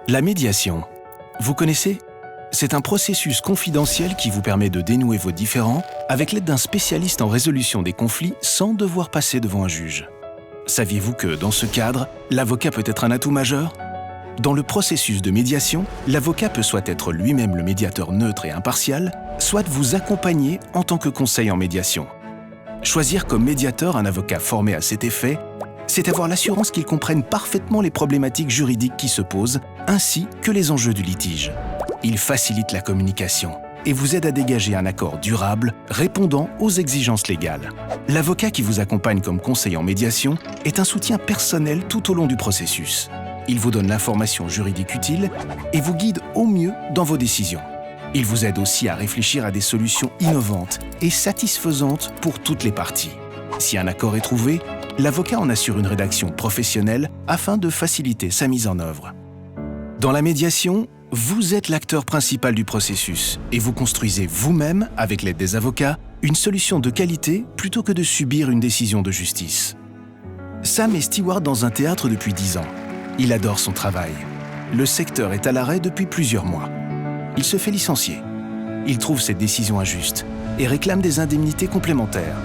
La médiation. Vous connaissez ? C'est un processus confidentiel qui vous permet de dénouer vos différends avec l'aide d'un spécialiste en résolution des conflits sans devoir passer devant un juge. Saviez-vous que, dans ce cadre, l'avocat peut être un atout majeur ? Dans le processus de médiation, l'avocat peut soit être lui-même le médiateur neutre et impartial, soit vous accompagner en tant que conseil en médiation. Choisir comme médiateur un avocat formé à cet effet, c'est avoir l'assurance qu'il comprenne parfaitement les problématiques juridiques qui se posent, ainsi que les enjeux du litige. Il facilite la communication et vous aide à dégager un accord durable répondant aux exigences légales. L'avocat qui vous accompagne comme conseiller en médiation est un soutien personnel tout au long du processus. Il vous donne l'information juridique utile et vous guide au mieux dans vos décisions. Il vous aide aussi à réfléchir à des solutions innovantes et satisfaisantes pour toutes les parties. Si un accord est trouvé, l'avocat en assure une rédaction professionnelle afin de faciliter sa mise en œuvre. Dans la médiation, vous êtes l'acteur principal du processus et vous construisez vous-même, avec l'aide des avocats, une solution de qualité plutôt que de subir une décision de justice. Sam est steward dans un théâtre depuis 10 ans. Il adore son travail. Le secteur est à l'arrêt depuis plusieurs mois. Il se fait licencier. Il trouve cette décision injuste et réclame des indemnités complémentaires.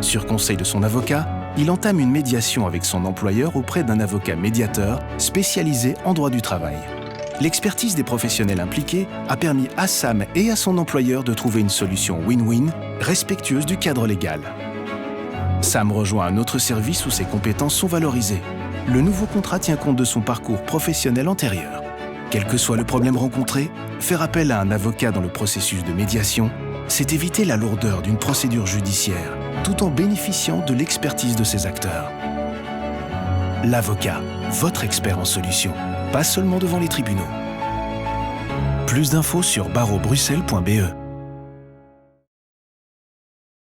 Sur conseil de son avocat, il entame une médiation avec son employeur auprès d'un avocat médiateur spécialisé en droit du travail. L'expertise des professionnels impliqués a permis à Sam et à son employeur de trouver une solution win-win, respectueuse du cadre légal. Sam rejoint un autre service où ses compétences sont valorisées. Le nouveau contrat tient compte de son parcours professionnel antérieur. Quel que soit le problème rencontré, faire appel à un avocat dans le processus de médiation, c'est éviter la lourdeur d'une procédure judiciaire, tout en bénéficiant de l'expertise de ses acteurs. L'avocat, votre expert en solutions, pas seulement devant les tribunaux. Plus d'infos sur barreaubruxelles.be.